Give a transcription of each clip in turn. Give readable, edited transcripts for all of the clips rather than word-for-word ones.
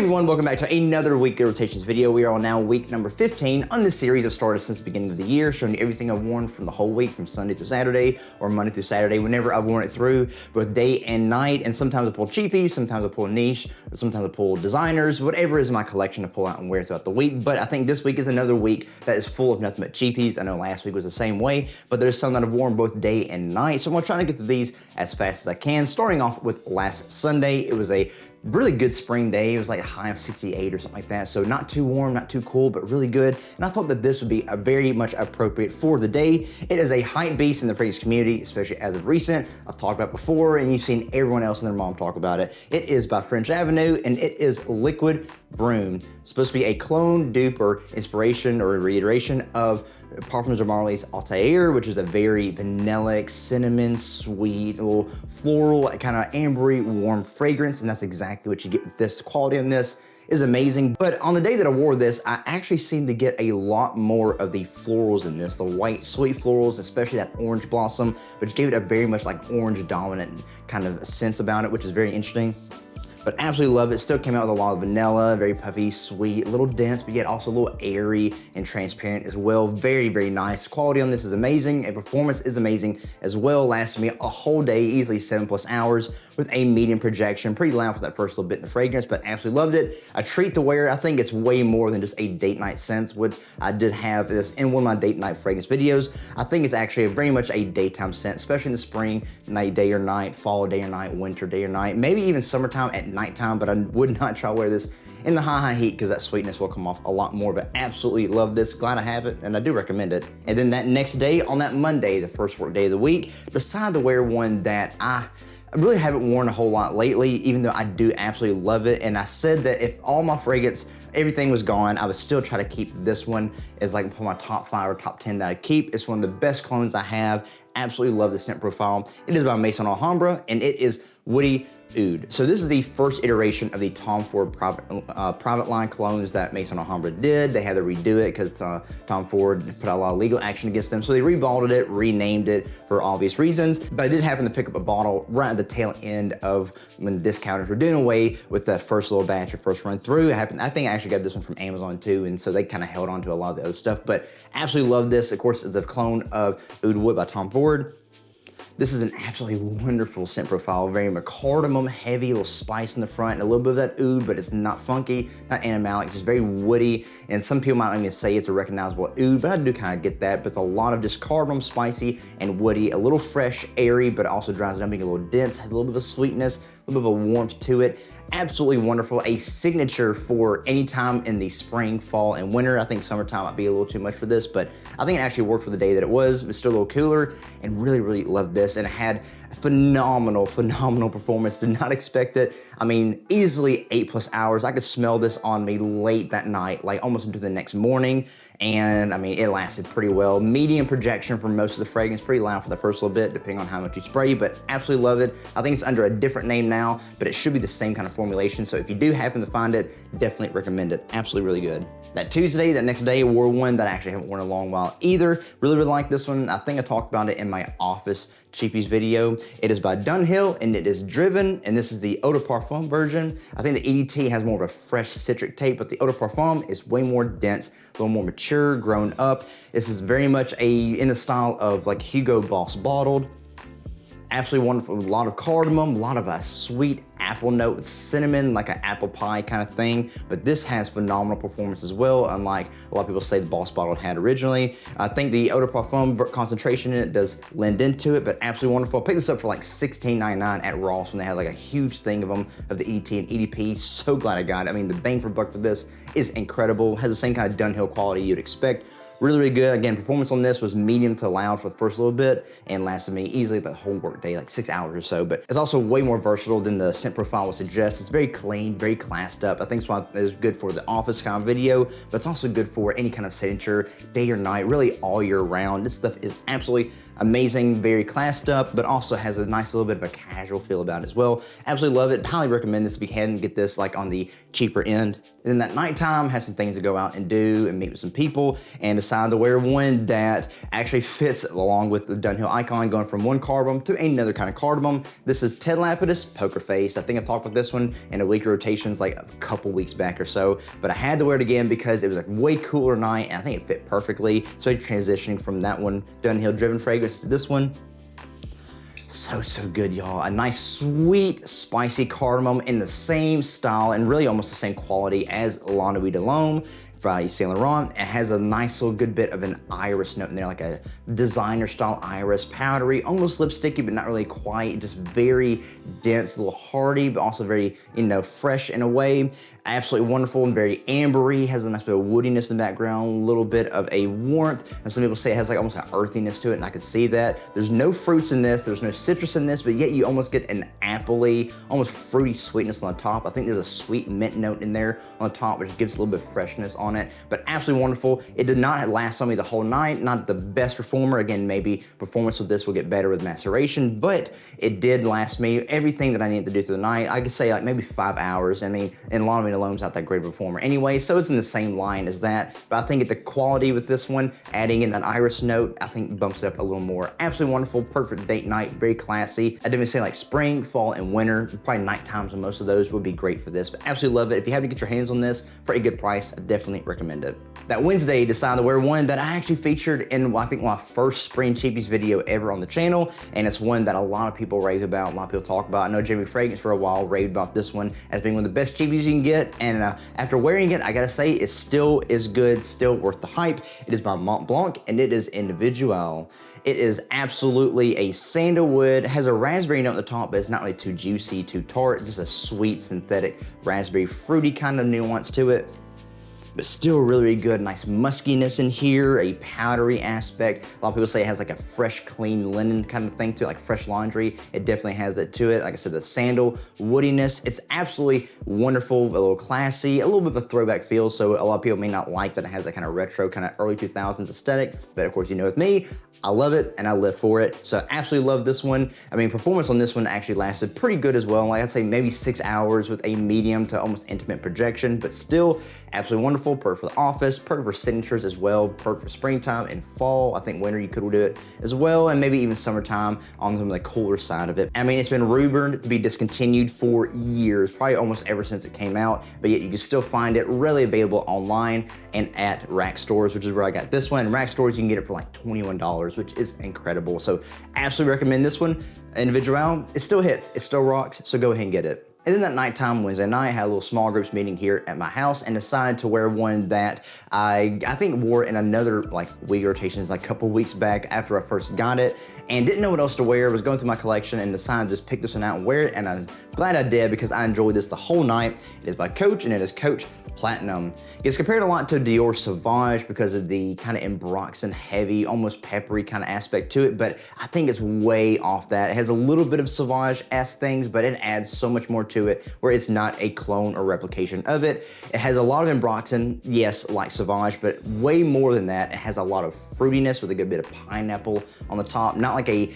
everyone, welcome back to another weekly rotations video. We are on now week number 15 on this series I've started since the beginning of the year, showing you everything I've worn from the whole week, from Sunday through Saturday, or Monday through Saturday, whenever I've worn it through, both day and night. And sometimes I pull cheapies, sometimes I pull niche, or sometimes I pull designers, whatever is in my collection to pull out and wear throughout the week. But I think this week is another week that is full of nothing but cheapies. I know last week was the same way, but there's some that I've worn both day and night. So I'm gonna try to get to these as fast as I can. Starting off with last Sunday, it was a really good spring day. It was like a high of 68 or something like that. So not too warm, not too cold, but really good. And I thought that this would be a very much appropriate for the day. It is a hype beast in the fragrance community, especially as of recent. I've talked about it before, and you've seen everyone else and their mom talk about it. It is by French Avenue, and it is Liquid Broom. It's supposed to be a clone, dupe, or inspiration or reiteration of Parfums de Marly's Altair, which is a very vanillic, cinnamon, sweet, little floral, kind of ambery, warm fragrance, and that's exactly what you get with this. The quality on this is amazing. But on the day that I wore this, I actually seemed to get a lot more of the florals in this, the white, sweet florals, especially that orange blossom, which gave it a very much like orange dominant kind of sense about it, which is very interesting. But absolutely love it. Still came out with a lot of vanilla, very puffy, sweet, a little dense, but yet also a little airy and transparent as well. Very, very nice. Quality on this is amazing, and performance is amazing as well. Lasted me a whole day, easily 7+ hours with a medium projection. Pretty loud for that first little bit in the fragrance, but absolutely loved it. A treat to wear. I think it's way more than just a date night scent, which I did have this in one of my date night fragrance videos. I think it's actually very much a daytime scent, especially in the spring, night, day or night, fall, day or night, winter, day or night, maybe even summertime at nighttime, but I would not try to wear this in the high heat because that sweetness will come off a lot more. But absolutely love this, glad I have it, and I do recommend it. And then that next day, on that Monday, the first work day of the week, decided to wear one that I really haven't worn a whole lot lately, even though I do absolutely love it. And I said that if all my fragrance, everything was gone, I would still try to keep this one as like my top 5 or top 10 that I keep. It's one of the best clones I have. Absolutely love the scent profile. It is by Maison Alhambra, and it is Woody Oud. So this is the first iteration of the Tom Ford private line colognes that Maison Alhambra did. They had to redo it because Tom Ford put out a lot of legal action against them. So they rebottled it, renamed it for obvious reasons. But I did happen to pick up a bottle right at the tail end of when the discounters were doing away with that first little batch or first run through. I think I actually got this one from Amazon too, and so they kind of held on to a lot of the other stuff. But absolutely love this. Of course, it's a clone of Oud Wood by Tom Ford. This is an absolutely wonderful scent profile, very cardamom heavy, a little spice in the front, and a little bit of that oud, but it's not funky, not animalic, just very woody. And some people might not even say it's a recognizable oud, but I do kind of get that. But it's a lot of just cardamom, spicy, and woody, a little fresh, airy, but also dries it up, making it a little dense, has a little bit of a sweetness, a little bit of a warmth to it. Absolutely wonderful, a signature for any time in the spring, fall, and winter. I think summertime might be a little too much for this, but I think it actually worked for the day that it was. It was still a little cooler, and really, really loved this. And it had a phenomenal performance. Did not expect it. I mean, easily 8+ hours. I could smell this on me late that night, like almost into the next morning. And I mean, it lasted pretty well. Medium projection for most of the fragrance, pretty loud for the first little bit, depending on how much you spray, but absolutely love it. I think it's under a different name now, but it should be the same kind of formulation. So if you do happen to find it, definitely recommend it. Absolutely really good. That Tuesday, that next day, I wore one that I actually haven't worn in a long while either. Really, really like this one. I think I talked about it in my Office Cheapies video. It is by Dunhill, and it is Driven, and this is the Eau de Parfum version. I think the EDT has more of a fresh citric tape, but the Eau de Parfum is way more dense, a little more mature, grown up. This is very much in the style of like Hugo Boss bottled. Absolutely wonderful, a lot of cardamom, a lot of a sweet apple note with cinnamon, like an apple pie kind of thing. But this has phenomenal performance as well, unlike a lot of people say the Boss bottle had originally. I think the Eau de Parfum concentration in it does lend into it, but absolutely wonderful. I picked this up for like $16.99 at Ross when they had like a huge thing of them, of the EDT and EDP. So glad I got it. I mean, the bang for buck for this is incredible. Has the same kind of Dunhill quality you'd expect. Really, really good. Again, performance on this was medium to loud for the first little bit and lasted me easily the whole work day, like 6 hours or so. But it's also way more versatile than the scent profile would suggest. It's very clean, very classed up. I think it's why it's good for the office kind of video, but it's also good for any kind of signature, day or night, really all year round. This stuff is absolutely amazing, very classed up, but also has a nice little bit of a casual feel about it as well. Absolutely love it. Highly recommend this if you can get this like on the cheaper end. And then that nighttime, has some things to go out and do and meet with some people, and decided to wear one that actually fits along with the Dunhill icon, going from one cardamom to another kind of cardamom. This is Ted Lapidus Poker Face. I think I've talked about this one in a weekly rotations like a couple weeks back or so, but I had to wear it again because it was a way cooler night and I think it fit perfectly. So transitioning from that one Dunhill Driven fragrance to this one. So good, y'all. A nice, sweet, spicy cardamom in the same style and really almost the same quality as La Nuit de l'Homme by Saint Laurent. It has a nice little good bit of an iris note in there, like a designer style iris, powdery, almost lipsticky, but not really quite, just very dense, a little hearty, but also very, fresh in a way. Absolutely wonderful and very ambery, has a nice bit of woodiness in the background, a little bit of a warmth, and some people say it has like almost an earthiness to it, and I can see that. There's no fruits in this, there's no citrus in this, but yet you almost get an appley, almost fruity sweetness on the top. I think there's a sweet mint note in there on the top, which gives a little bit of freshness on it, but absolutely wonderful. It did not last on me the whole night, not the best performer. Again, maybe performance with this will get better with maceration, but it did last me everything that I needed to do through the night. I could say like maybe 5 hours. I mean, and La Nuit de l'Homme's not that great of a performer anyway, so it's in the same line as that, but I think the quality with this one, adding in that iris note, I think bumps it up a little more. Absolutely wonderful, perfect date night, very classy. I definitely say like spring, fall, and winter, probably night times and most of those would be great for this, but absolutely love it. If you happen to get your hands on this for a good price, I definitely recommend it. That Wednesday, decided to wear one that I actually featured in, I think, my first Spring Cheapies video ever on the channel, and it's one that a lot of people rave about, a lot of people talk about. I know Jamie Fragrance for a while raved about this one as being one of the best cheapies you can get, and after wearing it, I gotta say, it still is good, still worth the hype. It is by Mont Blanc, and it is Individual. It is absolutely a sandalwood, has a raspberry note at the top, but it's not really too juicy, too tart, just a sweet, synthetic, raspberry, fruity kind of nuance to it. But still really good, nice muskiness in here, a powdery aspect. A lot of people say it has like a fresh, clean linen kind of thing to it, like fresh laundry. It definitely has that to it. Like I said, the sandal woodiness, it's absolutely wonderful, a little classy, a little bit of a throwback feel, so a lot of people may not like that it has that kind of retro, kind of early 2000s aesthetic, but of course, with me, I love it and I live for it. So absolutely love this one. I mean, performance on this one actually lasted pretty good as well. Like I'd say maybe 6 hours with a medium to almost intimate projection, but still absolutely wonderful. Perfect for the office, perfect for signatures as well, perfect for springtime and fall. I think winter you could do it as well, and maybe even summertime on some of the cooler side of it. I mean, it's been rumored to be discontinued for years, probably almost ever since it came out, but yet you can still find it readily available online and at Rack stores, which is where I got this one. In Rack stores, you can get it for like $21, which is incredible. So absolutely recommend this one. Individual, it still hits, it still rocks, so go ahead and get it. And then that nighttime, Wednesday night, I had a little small groups meeting here at my house and decided to wear one that I think wore in another like week rotations like a couple weeks back after I first got it and didn't know what else to wear. I was going through my collection and decided to just pick this one out and wear it, and I'm glad I did because I enjoyed this the whole night. It is by Coach and it is Coach Platinum. It's compared a lot to Dior Sauvage because of the kind of Ambroxan heavy, almost peppery kind of aspect to it, but I think it's way off that. It has a little bit of Sauvage-esque things, but it adds so much more to it where it's not a clone or replication of it. It has a lot of Ambroxan, yes, like Sauvage, but way more than that. It has a lot of fruitiness with a good bit of pineapple on the top, not like a,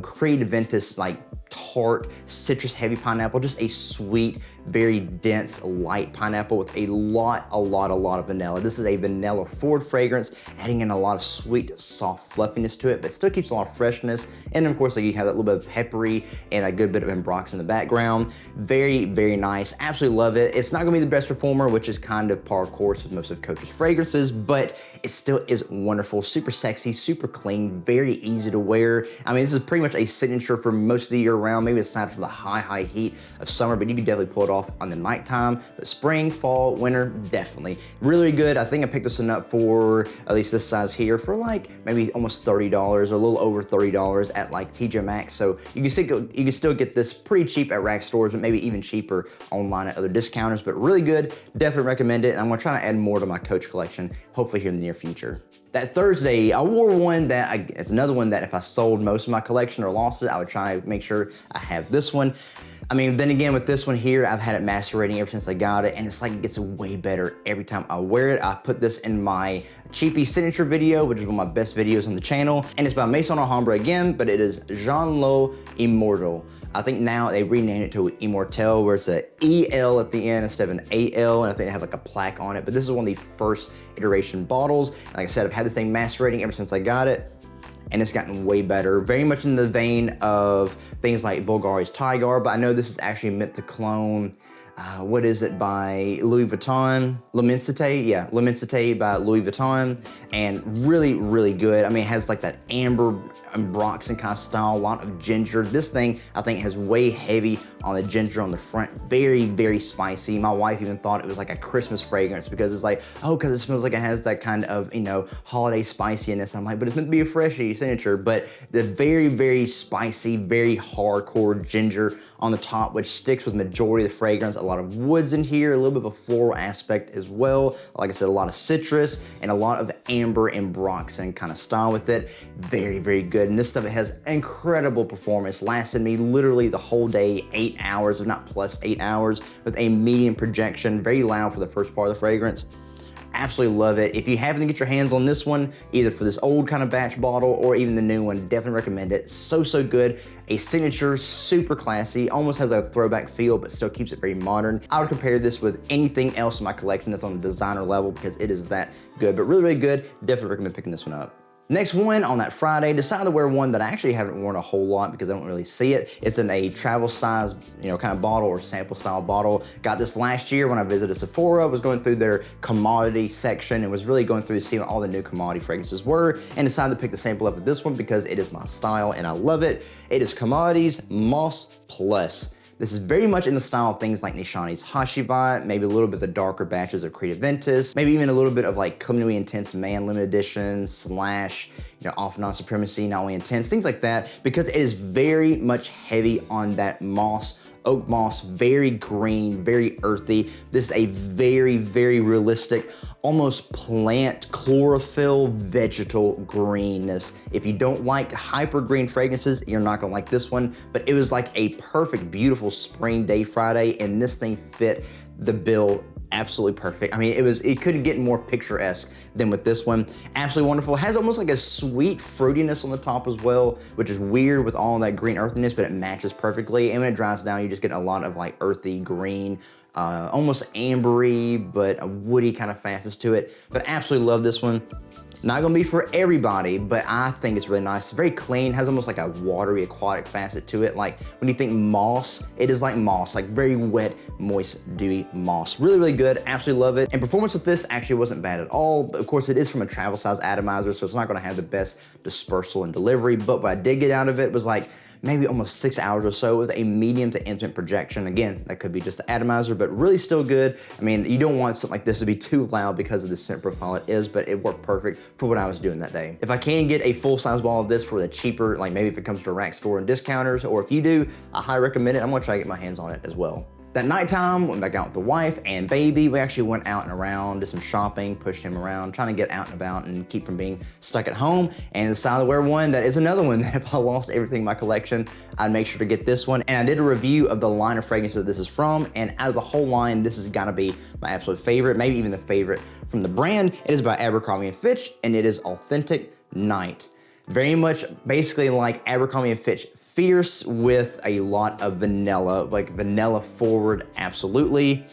Creed Aventus like tart, citrus heavy pineapple, just a sweet, very dense, light pineapple with a lot of vanilla. This is a vanilla forward fragrance, adding in a lot of sweet, soft fluffiness to it, but still keeps a lot of freshness. And of course, like you have that little bit of peppery and a good bit of Ambroxan in the background. Very, very nice. Absolutely love it. It's not gonna be the best performer, which is kind of par course with most of Coach's fragrances, but it still is wonderful, super sexy, super clean, very easy to wear. I mean, this is pretty much a signature for most of the year round, maybe aside from the high heat of summer, but you can definitely pull it off on the nighttime. But spring, fall, winter, definitely. Really good. I think I picked this one up for, at least this size here, for like maybe almost $30 or a little over $30 at like TJ Maxx. So you can still get this pretty cheap at Rack stores, but maybe even cheaper online at other discounters, but really good. Definitely recommend it. And I'm gonna try to add more to my Coach collection, hopefully here in the near future. That Thursday, I wore one that, it's another one that if I sold most of my collection or lost it, I would try to make sure I have this one. I mean, then again, with this one here, I've had it macerating ever since I got it, and it's like it gets way better every time I wear it. I put this in my Cheapy Signature video, which is one of my best videos on the channel, and it's by Maison Alhambra again, but it is Jean Lo Immortal. I think now they renamed it to Immortel, where it's a EL at the end instead of an AL, and I think they have like a plaque on it, but this is one of the first iteration bottles. Like I said, I've had this thing macerating ever since I got it. and it's gotten way better. Very much in the vein of things like Bulgari's Tiger, but I know this is actually meant to clone, what is it by Louis Vuitton? L'Immensité, yeah, L'Immensité by Louis Vuitton, and really, really good. I mean, it has like that amber ambroxan kind of style, a lot of ginger. This thing, I think, has way heavy on the ginger on the front. Very, very spicy. My wife even thought it was like a Christmas fragrance because it's like, oh, because it smells like it has that kind of, you know, holiday spiciness. I'm like, but it's meant to be a Freshie signature. But the very, very spicy, very hardcore ginger on the top, which sticks with majority of the fragrance. A lot of woods in here, a little bit of a floral aspect as well. Like I said, a lot of citrus and a lot of amber and ambroxan kind of style with it. Very, very good. And this stuff, it has incredible performance. Lasted me literally the whole day, 8 hours, if not plus 8 hours, with a medium projection, very loud for the first part of the fragrance. Absolutely love it. If you happen to get your hands on this one, either for this old kind of batch bottle or even the new one, definitely recommend it. So, so good. A signature, super classy, almost has a throwback feel, but still keeps it very modern. I would compare this with anything else in my collection that's on the designer level because it is that good, but really, really good. Definitely recommend picking this one up. Next one on that Friday, decided to wear one that I actually haven't worn a whole lot because I don't really see it. It's in a travel size, you know, kind of bottle or sample style bottle. Got this last year when I visited Sephora, was going through their commodity section and was really going through to see what all the new commodity fragrances were, and decided to pick the sample up of this one because it is my style and I love it. It is Commodities Moss Plus. This is very much in the style of things like Nishani's Hashivat, maybe a little bit of the darker batches of Creed Aventus, maybe even a little bit of like Criminally Intense Man Limited Edition slash, you know, Off Non Supremacy, Not Only Intense, things like that, because it is very much heavy on that moss, oak moss, very green, very earthy. This is a very, very realistic, almost plant chlorophyll vegetal greenness. If you don't like hyper green fragrances, you're not gonna like this one, but it was like a perfect, beautiful spring day Friday, and this thing fit the bill absolutely perfect. I mean, it couldn't get more picturesque than with this one. Absolutely wonderful. It has almost like a sweet fruitiness on the top as well, which is weird with all that green earthiness, but it matches perfectly. And when it dries down, you just get a lot of like earthy green, almost ambery, but a woody kind of facets to it. But absolutely love this one. Not gonna be for everybody, but I think it's really nice. It's very clean, has almost like a watery, aquatic facet to it. Like when you think moss, it is like moss, like very wet, moist, dewy moss. Really, really good, absolutely love it. And performance with this actually wasn't bad at all. But of course, it is from a travel size atomizer, so it's not gonna have the best dispersal and delivery, but what I did get out of it was like maybe almost 6 hours or so with a medium to intimate projection. Again, that could be just the atomizer, but really still good. I mean, you don't want something like this to be too loud because of the scent profile it is, but it worked perfect for what I was doing that day. If I can get a full-size bottle of this for the cheaper, like maybe if it comes to a rack store and discounters, or if you do, I highly recommend it. I'm gonna try to get my hands on it as well. That nighttime, went back out with the wife and baby. We actually went out and around, did some shopping, pushed him around, trying to get out and about and keep from being stuck at home, and decided to wear one that is another one that if I lost everything in my collection, I'd make sure to get this one. And I did a review of the line of fragrances that this is from, and out of the whole line, this has gotta be my absolute favorite, maybe even the favorite from the brand. It is by Abercrombie & Fitch, and it is Authentic Night. Very much basically like Abercrombie & Fitch Fierce with a lot of vanilla, like vanilla forward, absolutely.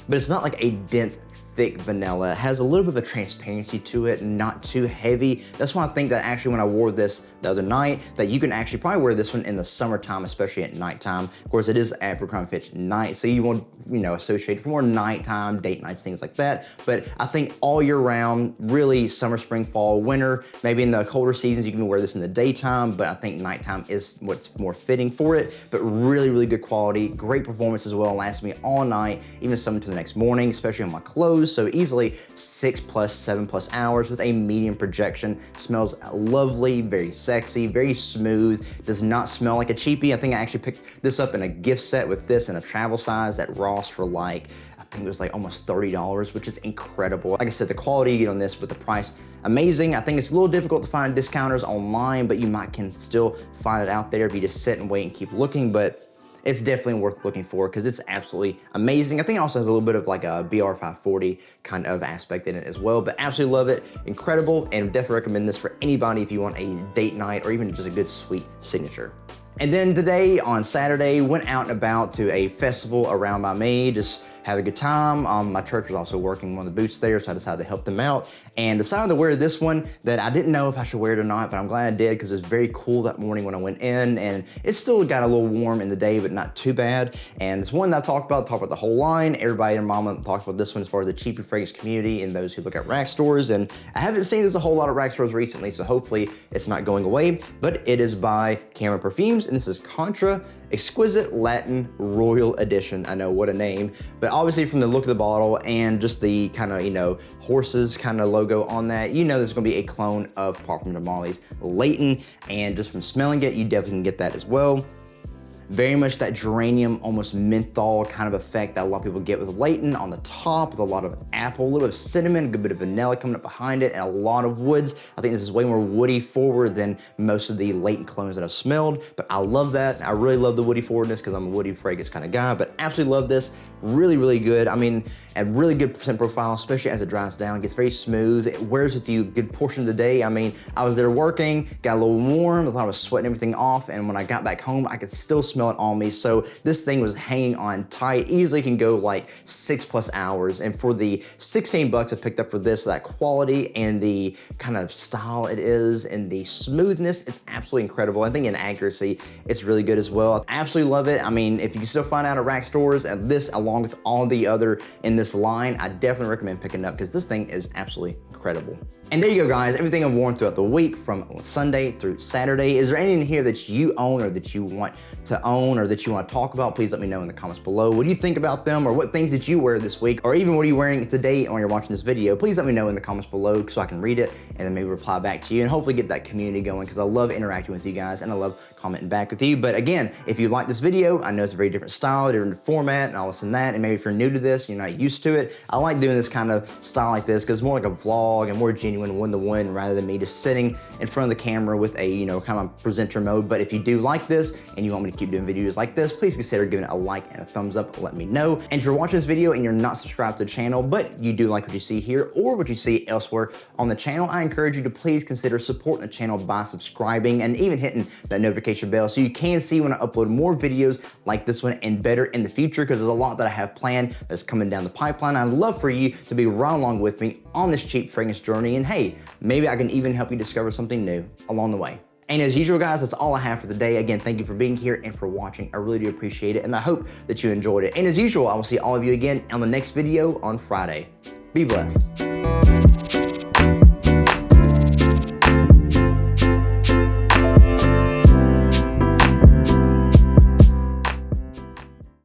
But it's not like a dense, thick vanilla. It has a little bit of a transparency to it, not too heavy. That's why I think that actually when I wore this the other night, that you can actually probably wear this one in the summertime, especially at nighttime. Of course, it is Abercrombie & Fitch Night, so you won't, you know, associate for more nighttime, date nights, things like that. But I think all year round, really summer, spring, fall, winter, maybe in the colder seasons, you can wear this in the daytime, but I think nighttime is what's more fitting for it. But really, really good quality, great performance as well, lasts me all night, even some to the next morning, especially on my clothes. So easily 6+, 7+ hours with a medium projection. Smells lovely, very sexy, very smooth. Does not smell like a cheapie. I think I actually picked this up in a gift set with this in a travel size at Ross for like, I think it was like almost $30, which is incredible. Like I said, the quality you get on this with the price, amazing. I think it's a little difficult to find discounters online, but you can still find it out there if you just sit and wait and keep looking. But it's definitely worth looking for because it's absolutely amazing. I think it also has a little bit of like a BR540 kind of aspect in it as well, but absolutely love it. Incredible, and definitely recommend this for anybody if you want a date night or even just a good sweet signature. And then today, on Saturday, went out and about to a festival around by me, just have a good time. My church was also working one of the booths there, so I decided to help them out. And decided to wear this one that I didn't know if I should wear it or not, but I'm glad I did because it was very cool that morning when I went in, and it still got a little warm in the day, but not too bad. And it's one that I talked about the whole line. Everybody and mama talked about this one as far as the cheapy fragrance community and those who look at rack stores. And I haven't seen this a whole lot of rack stores recently, so hopefully it's not going away, but it is by Cameron Perfumes, and this is Contra Exquisite Latin Royal Edition. I know, what a name. But obviously from the look of the bottle and just the kind of, you know, horses kind of logo on that, you know there's gonna be a clone of Parfum de Marly's Layton, and just from smelling it, you definitely can get that as well. Very much that geranium, almost menthol kind of effect that a lot of people get with Layton on the top, with a lot of apple, a little bit of cinnamon, a good bit of vanilla coming up behind it, and a lot of woods. I think this is way more woody forward than most of the Layton clones that I've smelled, but I love that. I really love the woody forwardness because I'm a woody fragrance kind of guy, but absolutely love this. Really, really good. I mean, a really good scent profile, especially as it dries down. It gets very smooth. It wears with you a good portion of the day. I mean, I was there working, got a little warm, I thought I was sweating everything off, and when I got back home, I could still smell it on me. So this thing was hanging on tight, easily can go like 6+ hours. And for the 16 bucks I picked up for this, that quality and the kind of style it is and the smoothness, it's absolutely incredible. I think in accuracy, it's really good as well. I absolutely love it. I mean, if you can still find out at rack stores, and this along with all the other in this line, I definitely recommend picking it up because this thing is absolutely incredible. And there you go, guys, everything I've worn throughout the week from Sunday through Saturday. Is there anything here that you own or that you want to own or that you want to talk about? Please let me know in the comments below. What do you think about them, or what things did you wear this week, or even what are you wearing today when you're watching this video? Please let me know in the comments below so I can read it and then maybe reply back to you and hopefully get that community going, because I love interacting with you guys and I love commenting back with you. But again, if you like this video, I know it's a very different style, different format and all this and that, and maybe if you're new to this, you're not used to it, I like doing this kind of style like this because it's more like a vlog and more genuine, one-to-one, rather than me just sitting in front of the camera with a, you know, kind of presenter mode. But if you do like this and you want me to keep doing videos like this, please consider giving it a like and a thumbs up, let me know. And if you're watching this video and you're not subscribed to the channel, but you do like what you see here or what you see elsewhere on the channel, I encourage you to please consider supporting the channel by subscribing and even hitting that notification bell so you can see when I upload more videos like this one and better in the future, because there's a lot that I have planned that's coming down the pipeline. I'd love for you to be right along with me on this cheap fragrance journey, and hey, maybe I can even help you discover something new along the way. And as usual, guys, that's all I have for today. Again, thank you for being here and for watching. I really do appreciate it, and I hope that you enjoyed it. And as usual, I will see all of you again on the next video on Friday. Be blessed.